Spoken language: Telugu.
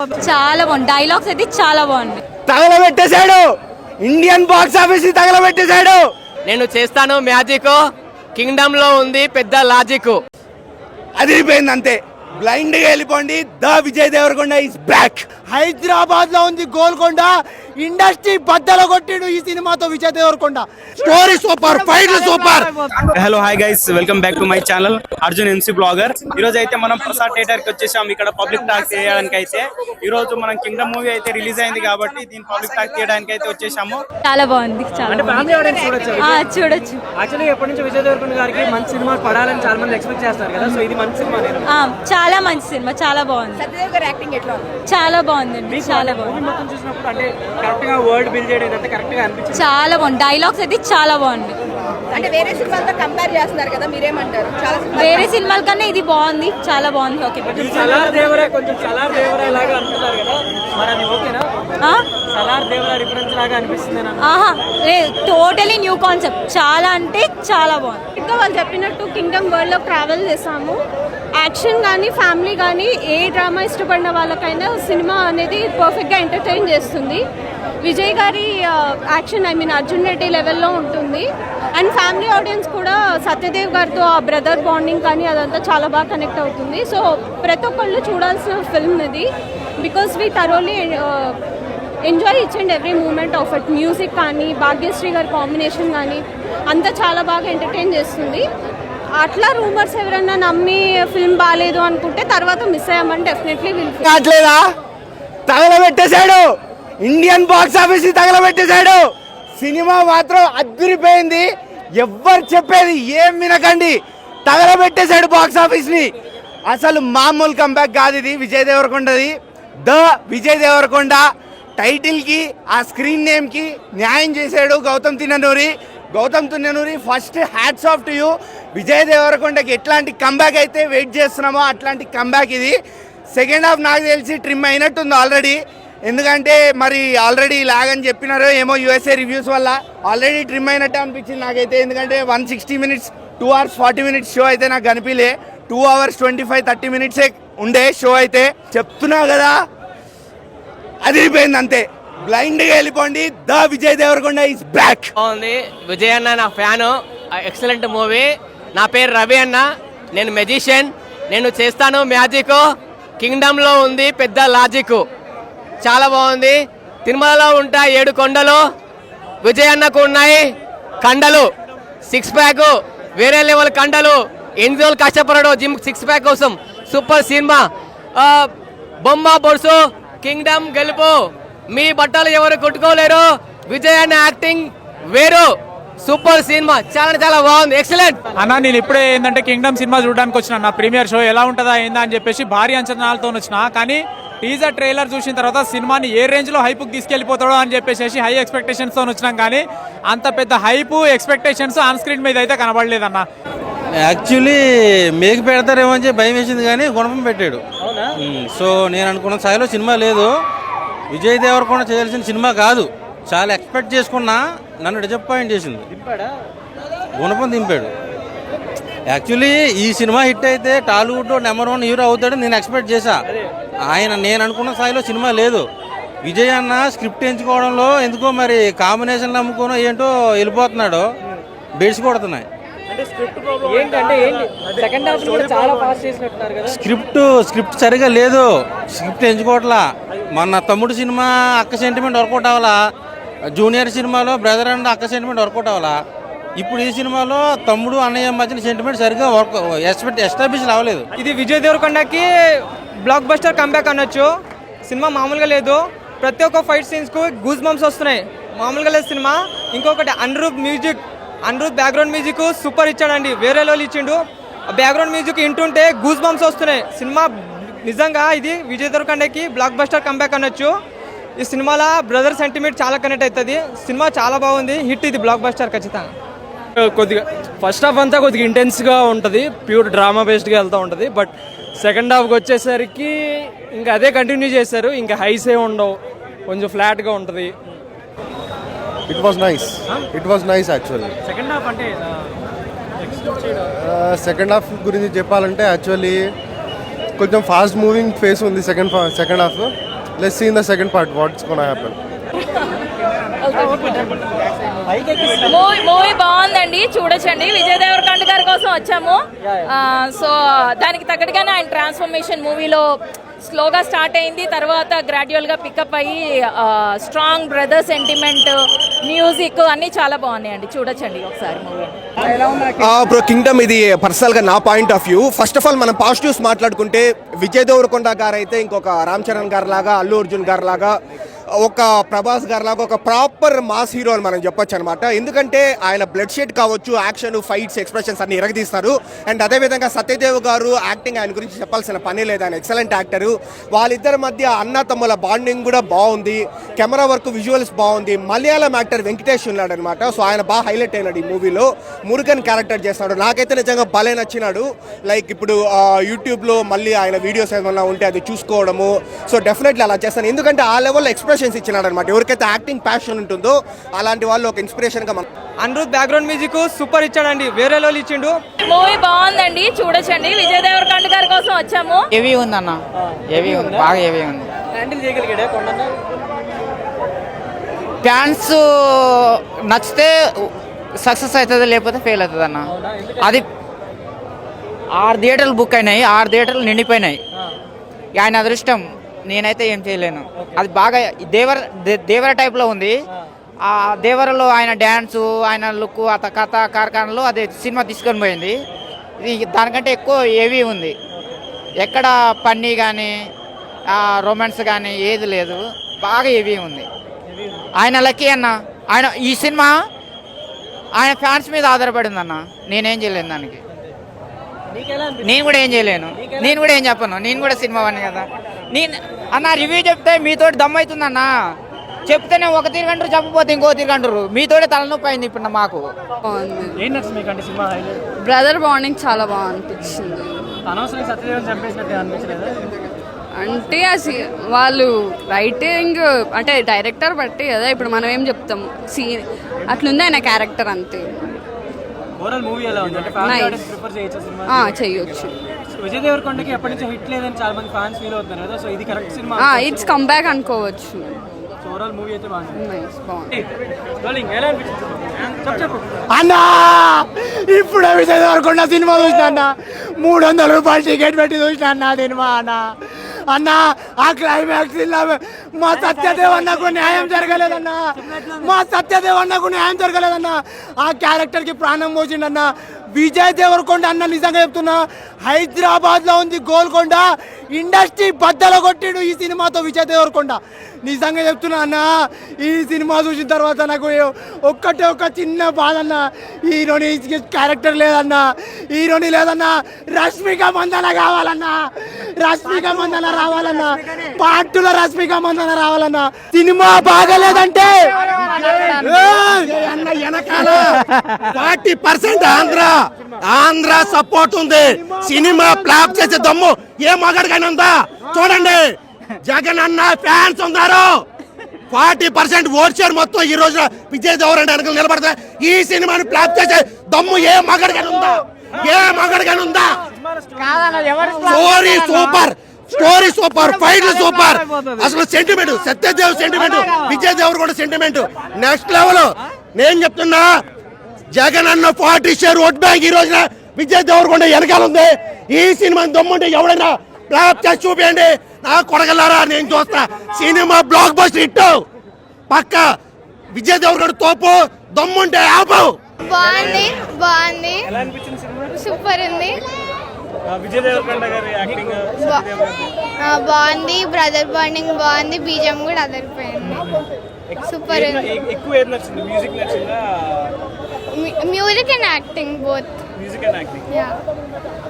చాలా బాగుంది. డైలాగ్స్ అయితే చాలా బాగుంది. తగలబెట్టేశాడు, ఇండియన్ బాక్స్ ఆఫీస్ తగలబెట్టేశాడు. నేను చేస్తాను మ్యాజిక్, కింగ్డమ్ లో ఉంది పెద్ద లాజిక్. అదిరిపోయింది అంతే. బ్లైండ్ గా వెళ్ళిపోండి. The Vijay Deverakonda is back. Hyderabad లో ఉంది గోల్కొండ. ఇండస్ట్రీ బద్దలు కొట్టిండు ఈ సినిమాతో Vijay Deverakonda. Story super, fight super. Hello hi guys, welcome back to my channel Arjun MC blogger. ఈ రోజు అయితే మనం ప్రసాద్ థియేటర్ కి వచ్చేసాం. ఇక్కడ పబ్లిక్ టాక్ చేయడానికి అయితే ఈ రోజు మనం కింగ్డమ్ మూవీ అయితే రిలీజ్ అయింది కాబట్టి దీని పబ్లిక్ టాక్ చేయడానికి అయితే వచ్చేసాము. చాలా బాగుంది. చాలా చూడొచ్చు. యాక్చువల్లీ ఎప్పటి నుంచి విజయ్ దేవరకొండ గారికి మంచి సినిమా పడాలని చాలా మంది ఎక్స్పెక్ట్ చేస్తారు కదా, సో ఇది మంచి సినిమా. చాలా మంచి సినిమా, చాలా బాగుంది. చాలా బాగుందండి, చాలా బాగుంది. మొత్తం చూసినప్పుడు అంటే కరెక్ట్ గా వర్డ్ బిల్డ్ చేయడం అయితే కరెక్ట్ గా అనిపించింది. చాలా బాగుంది. డైలాగ్స్ అయితే చాలా బాగుంది. అంటే వేరే సినిమాలతో కంపేర్ చేస్తున్నారు కదా, మీరేమంటారు? వేరే సినిమాల కన్నా ఇది బాగుంది, చాలా బాగుంది. ఓకే, సలార్ దేవరా కొంచెం సలార్ దేవరా లాగా అనుకుంటారు కదా, మరి అది ఓకేనా? సలార్ దేవరా రిఫరెన్స్ లాగా అనిపిస్తుంది. ఆహా లేదు, టోటలీ న్యూ కాన్సెప్ట్. చాలా అంటే చాలా బాగుంది. ఇంకా వాళ్ళు చెప్పినట్టు కింగ్డమ్ వరల్డ్ లో ట్రావెల్ చేసాము. యాక్షన్ కానీ ఫ్యామిలీ కానీ ఏ డ్రామా ఇష్టపడిన వాళ్ళకైనా సినిమా అనేది పర్ఫెక్ట్గా ఎంటర్టైన్ చేస్తుంది. విజయ్ గారి యాక్షన్ అర్జున్ రెడ్డి లెవెల్లో ఉంటుంది. అండ్ ఫ్యామిలీ ఆడియన్స్ కూడా సత్యదేవ్ గారితో ఆ బ్రదర్ బాండింగ్ కానీ అదంతా చాలా బాగా కనెక్ట్ అవుతుంది. సో ప్రతి ఒక్కళ్ళు చూడాల్సిన ఫిల్మ్ ఇది. Because we thoroughly enjoy each and every moment of it. Music కానీ భాగ్యశ్రీ గారి కాంబినేషన్ కానీ అంతా చాలా బాగా ఎంటర్టైన్ చేస్తుంది. అట్లా రూమర్స్ ఎవరైనా నమ్మి ఫిల్మ్ బాగాలేదు అనుకుంటే తర్వాత మిస్ అయ్యామని డెఫినెట్లీ కావట్లేదా? తగలబెట్టేశాడు, ఇండియన్ బాక్స్ ఆఫీస్ తగలబెట్టేశాడు. సినిమా మాత్రం అదిరిపోయింది. ఎవ్వరు చెప్పేది ఏం వినకండి. తగలబెట్టేశాడు బాక్స్ ఆఫీస్ ని. అసలు మామూలు కంబ్యాక్ కాదు ఇది విజయ్ దేవరకొండది. ద విజయ్ దేవరకొండ టైటిల్ కి, ఆ స్క్రీన్ నేమ్ కి న్యాయం చేశాడు Gautam Tinnanuri. First hats off to you. Vijay దేవరకొండకి ఎట్లాంటి కంబ్యాక్ అయితే వెయిట్ చేస్తున్నామో అట్లాంటి కంబ్యాక్ ఇది. సెకండ్ హాఫ్ నాకు తెలిసి ట్రిమ్ అయినట్టుంది ఆల్రెడీ. ఎందుకంటే మరి ఆల్రెడీ లాగని చెప్పినారు ఏమో యూఎస్ఏ రివ్యూస్ వల్ల. ఆల్రెడీ ట్రిమ్ అయినట్టే అనిపించింది నాకైతే. ఎందుకంటే 160 minutes 2 hours 40 minutes షో అయితే నాకు కనిపించలే. 2 hours 25-30 minutes ఉండే షో అయితే. చెప్తున్నా కదా, అదిరిపోయింది అంతే. బ్లైండ్ గా వెళ్ళిపోండి. The Vijay Deverakonda is back. బాగుంది. విజయ్ అన్న నా ఫ్యాను. Excellent movie. నా పేరు రవి అన్న, నేను మెజిషియన్. నేను చేస్తాను మ్యాజిక్, కింగ్డమ్ లో ఉంది పెద్ద లాజిక్. చాలా బాగుంది. తిరుమలలో ఉంటాయి 7 కొండలు, విజయ్ అన్నకు ఉన్నాయి కండలు. 6 ప్యాక్, వేరే లెవెల్ కండలు. ఎన్ని రోజులు కష్టపడడు జిమ్ 6 ప్యాక్ కోసం. Super cinema. బొమ్మ బొడుసు, కింగ్డమ్ గెలుపు. మీ బట్టలు ఎవరు కొట్టుకోలేరు. విజయ్ అన్న యాక్టింగ్ వేరు. సూపర్ సినిమా, చాలా చాలా బాగుంది. ఎక్సలెంట్ అన్న. నేను ఇప్పుడే ఏంటంటే కింగ్డమ్ సినిమా చూడడానికి వచ్చిన. నా ప్రీమియర్ షో ఎలా ఉంటుందా ఏందా అని చెప్పేసి భారీ అంచనాలతో వచ్చిన. కానీ టీజర్ ట్రైలర్ చూసిన తర్వాత సినిమాని ఏ రేంజ్ లో హైప్ తీసుకెళ్లిపోతాడో అని చెప్పేసి హై ఎక్స్పెక్టేషన్స్ తో వచ్చినాం. కానీ అంత పెద్ద హైప్ ఎక్స్పెక్టేషన్స్ ఆన్ స్క్రీన్ మీద అయితే కనబడలేదన్న. యాక్చువల్లీ మేకు పెడతారేమో అని చెప్పి భయం వేసింది, కానీ గుణపం పెట్టాడు. సో నేను అనుకున్న స్థాయిలో సినిమా లేదు. విజయ్ దేవరకొండ చేయాల్సిన సినిమా కాదు. చాలా ఎక్స్పెక్ట్ చేసుకున్నా, నన్ను డిసప్పాయింట్ చేసింది. గుణపం దింపాడు. యాక్చువల్లీ ఈ సినిమా హిట్ అయితే టాలీవుడ్ నెంబర్ 1 హీరో అవుతాడు నేను ఎక్స్పెక్ట్ చేశా. నేను అనుకున్న స్థాయిలో సినిమా లేదు. విజయ్ అన్న స్క్రిప్ట్ ఎంచుకోవడంలో ఎందుకో మరి కాంబినేషన్ నమ్ముకోనో ఏంటో వెళ్ళిపోతున్నాడు. బెడ్స్ కొడుతున్నాయి. స్క్రిప్ట్ సరిగా లేదు. స్క్రిప్ట్ ఎంచుకోవట్లా. మన తమ్ముడు సినిమా అక్క సెంటిమెంట్ వర్కౌట్ అవ్వాలా, జూనియర్ సినిమాలో బ్రదర్ అండ్ అక్క సెంటిమెంట్ వర్కౌట్ అవ్వాలా. ఇప్పుడు ఈ సినిమాలో తమ్ముడు అన్నయ్య మధ్యన సెంటిమెంట్ సరిగా ఎస్టాబ్లిష్ అవ్వలేదు. ఇది విజయ్ దేవరకొండకి బ్లాక్ బస్టర్ కంబ్యాక్ అనొచ్చు. సినిమా మామూలుగా లేదు. ప్రతి ఒక్క ఫైట్ సీన్స్ కు గూస్ బంప్స్ వస్తున్నాయి. మామూలుగా లేదు సినిమా. ఇంకొకటి అనిరుద్ బ్యాక్గ్రౌండ్ మ్యూజిక్ సూపర్ ఇచ్చాడండి. వేరే వాళ్ళు ఇచ్చిండు. బ్యాక్గ్రౌండ్ మ్యూజిక్ వింటుంటే గూస్ బంప్స్ వస్తున్నాయి. సినిమా నిజంగా ఇది విజయ్ దేవరకొండకి బ్లాక్ బస్టర్ కంబ్యాక్ అనొచ్చు. ఈ సినిమాలో బ్రదర్ సెంటిమెంట్ చాలా కనెక్ట్ అవుతుంది. సినిమా చాలా బాగుంది. హిట్ ఇది బ్లాక్ బస్టర్ ఖచ్చితంగా. కొద్దిగా ఫస్ట్ హాఫ్ అంతా కొద్దిగా ఇంటెన్స్గా ఉంటుంది, ప్యూర్ డ్రామా బేస్డ్గా వెళ్తూ ఉంటుంది. బట్ సెకండ్ హాఫ్కి వచ్చేసరికి ఇంకా అదే కంటిన్యూ చేశారు. ఇంకా హైస్ ఏ ఉండవు, కొంచెం ఫ్లాట్గా ఉంటుంది. It was nice actually. Second half గురించి చెప్పాలంటే యాక్చువల్లీ కొంచెం ఫాస్ట్ మూవింగ్ ఫేస్ ఉంది second half. let's see in the second part what's gonna happen. Movie బాగుందండి, చూడొచ్చండి. విజయ్ దేవరకొండ గారి కోసం వచ్చాము. సో దానికి తగ్గట్టుగానే ఆయన ట్రాన్స్ఫర్మేషన్ మూవీలో స్లోగా స్టార్ట్ అయింది, తర్వాత గ్రాడ్యువల్గా పికప్ అయ్యి స్ట్రాంగ్ బ్రదర్ సెంటిమెంట్, మ్యూజిక్ అన్నీ చాలా బాగున్నాయండి, చూడొచ్చండి ఒకసారి మూవీ. బ్రో కింగ్డమ్ ఇది పర్సనల్గా నా point of view. First of all మనం పాజిటివ్స్ మాట్లాడుకుంటే విజయ్ దేవరకొండ గారు అయితే ఇంకొక రామ్ చరణ్ గారు లాగా, అల్లు అర్జున్ గారు లాగా, ఒక ప్రభాస్ గారు లాగా ఒక ప్రాపర్ మాస్ హీరో అని మనం చెప్పొచ్చు అనమాట. ఎందుకంటే ఆయన బ్లడ్ షెడ్ కావచ్చు, యాక్షన్, ఫైట్స్, ఎక్స్ప్రెషన్స్ అన్ని ఇరగదీస్తారు. అండ్ అదేవిధంగా సత్యదేవ్ గారు యాక్టింగ్ ఆయన గురించి చెప్పాల్సిన పని లేదు, ఆయన ఎక్సలెంట్ యాక్టరు. వాళ్ళిద్దరి మధ్య అన్న తమ్ముల బాండింగ్ కూడా బాగుంది, కెమెరా వర్క్, విజువల్స్ బాగుంది. మలయాళం యాక్టర్ వెంకటేష్ ఉన్నాడు అనమాట, సో ఆయన బాగా హైలైట్ అయినాడు ఈ మూవీలో. మురుగన్ క్యారెక్టర్ చేస్తున్నాడు, నాకైతే నిజంగా భలే నచ్చినాడు. లైక్ ఇప్పుడు యూట్యూబ్లో మళ్ళీ ఆయన వీడియోస్ ఏమన్నా ఉంటే అది చూసుకోవడము, సో డెఫినెట్లీ అలా చేస్తాను. ఎందుకంటే ఆ లెవెల్లో ఎక్స్ప్రెషన్స్ ఇచ్చినాడు అనమాట. ఎవరికైతే యాక్టింగ్ ప్యాషన్ ఉంటుందో అలాంటి వాళ్ళు ఒక ఇన్స్పిరేషన్ గా. అనిరుద్ బ్యాక్గ్రౌండ్ మ్యూజిక్ సూపర్ ఇచ్చాడండి, వేరే లెవెల్ ఇచ్చిండు. మూవీ బాగుందండి, చూడొచ్చండి. విజయ్ దేవరకొండ గారి కోసం వచ్చాము. హెవీ ఉందన్న, హెవీ ఉంది, బాగా హెవీ ఉంది. హ్యాండిల్ చేయగలిగాడే కొండన్న? ఫ్యాన్స్ నచ్చితే సక్సెస్ అవుతుంది, లేకపోతే ఫెయిల్ అవుతుంది అన్న. అది 6 థియేటర్లు బుక్ అయినాయి, 6 థియేటర్లు నిండిపోయినాయి. ఆయన అదృష్టం, నేనైతే ఏం చేయలేను. అది బాగా దేవర టైప్లో ఉంది. ఆ దేవరలో ఆయన డ్యాన్సు, ఆయన లుక్, కథ కార్ఖానలో అది సినిమా తీసుకొని పోయింది. ఇది దానికంటే ఎక్కువ హెవీ ఉంది. ఎక్కడ పన్నీ కానీ రొమాన్స్ కానీ ఏది లేదు, బాగా హెవీ ఉంది. ఆయన లక్కీ అన్న, ఆయన ఈ సినిమా ఆయన ఫ్యాన్స్ మీద ఆధారపడింది అన్న. నేనేం చేయలేను దానికి, నేను కూడా ఏం చేయలేను, నేను కూడా ఏం చెప్పను. నేను కూడా సినిమా వాడిని కదా. నేను అన్న రివ్యూ చెప్తే మీతోటి దమ్మైతుందన్న, చెప్తేనే ఒక తిరిగంటారు, చెప్పకపోతే ఇంకో తిరిగంటారు. మీతోటే తలనొప్పి అయింది ఇప్పుడు మాకు. బ్రదర్ బాండింగ్ చాలా బాగా అనిపించింది. అంటే వాళ్ళు రైటింగ్ అంటే డైరెక్టర్ బట్టి కదా, ఇప్పుడు మనం ఏం చెప్తాం, సీన్ అట్లుంది ఆయన క్యారెక్టర్, అంతే. చేయొచ్చు. విజయ్ దేవరకొండకి ఎప్పటి నుంచి హిట్ లేదని చాలా మంది ఫ్యాన్స్ ఫీల్ అవుతున్నారు కదా, సో ఇది correct cinema, it's come back అనుకోవచ్చు. ఓవరాల్ మూవీ అయితే బాగుంది. అన్నా ఇప్పుడే విజయ్ దేవరకొండ సినిమా చూసిన అన్న, 300 రూపాయలు టికెట్ పెట్టి చూసిన అన్న సినిమా అన్న. అన్న ఆ క్లైమాక్స్ మా సత్యదేవ్ అన్నకు న్యాయం జరగలేదన్న, మా సత్యదేవ్ అన్నకు న్యాయం జరగలేదన్న. ఆ క్యారెక్టర్కి ప్రాణం పోసిండన్న విజయ్ దేవరకొండ అన్న. నిజంగా చెప్తున్నా, హైదరాబాద్లో ఉంది గోల్కొండ, ఇండస్ట్రీ బద్దలు కొట్టిడు ఈ సినిమాతో విజయ్ దేవరకొండ. నిజంగా చెప్తున్నా అన్న, ఈ సినిమా చూసిన తర్వాత నాకు ఒక్కటే ఒక చిన్న బాధ అన్న, హీరోని క్యారెక్టర్ లేదన్న, హీరోని లేదన్న. రష్మిక మందన కావాలన్నా, రష్మిక మందన రావాలన్నా, పార్టీలో రష్మిక మందన రావాలన్నా. సినిమా బాగలేదంటే అన్న వెనకాల 40% ఆంధ్ర సపోర్ట్ ఉంది. సినిమా ఫ్లాప్ చేసే దమ్ము ఏ మగాడికైనా ఉందా? చూడండి, జగన్ అన్న ఫ్యాన్స్ ఉన్నారు. 40% ఓట్ షేర్ మొత్తం ఈ రోజు విజయ్ దేవరకొండ వెనకాల నిలబడతా. ఈ సినిమాని ఫ్లాప్ చేసే దమ్ము ఏ మగాడికైనా ఉందా? ఏ మగాడికైనా ఉందా? స్టోరీ సూపర్, స్టోరీ సూపర్, ఫైట్లు సూపర్. అసలు sentiment, Satyadev sentiment, Vijay Deverakonda sentiment next level. నేను చెప్తున్నా, జగన్ అన్న 40 షేర్ ఓట్ బ్యాంక్ ఈ రోజున విజయ్ దేవరకొండ వెనకాల ఉంది. ఈ సినిమాని దమ్ముంటే ఎవడైనా ఫ్లాప్ చేసి చూపించండి, నా కొడగలారా, నేను చూస్తా. సినిమా బ్లాక్ బస్టర్ హిట్ పక్క. విజయ్ దేవరకొండ తోపు, దమ్ముంటే ఆపు. బాగుంది, బాగుంది, సూపర్ ఉంది. విజయ్ దేవరకొండ గారి యాక్టింగ్ బాగుంది, బ్రదర్ బాండింగ్ బాగుంది, బీజం కూడా అదరిపోయింది, సూపర్. ఎక్కువ ఏది నచ్చింది? మ్యూజిక్ నచ్చిందా? Music and acting, both. Music and acting.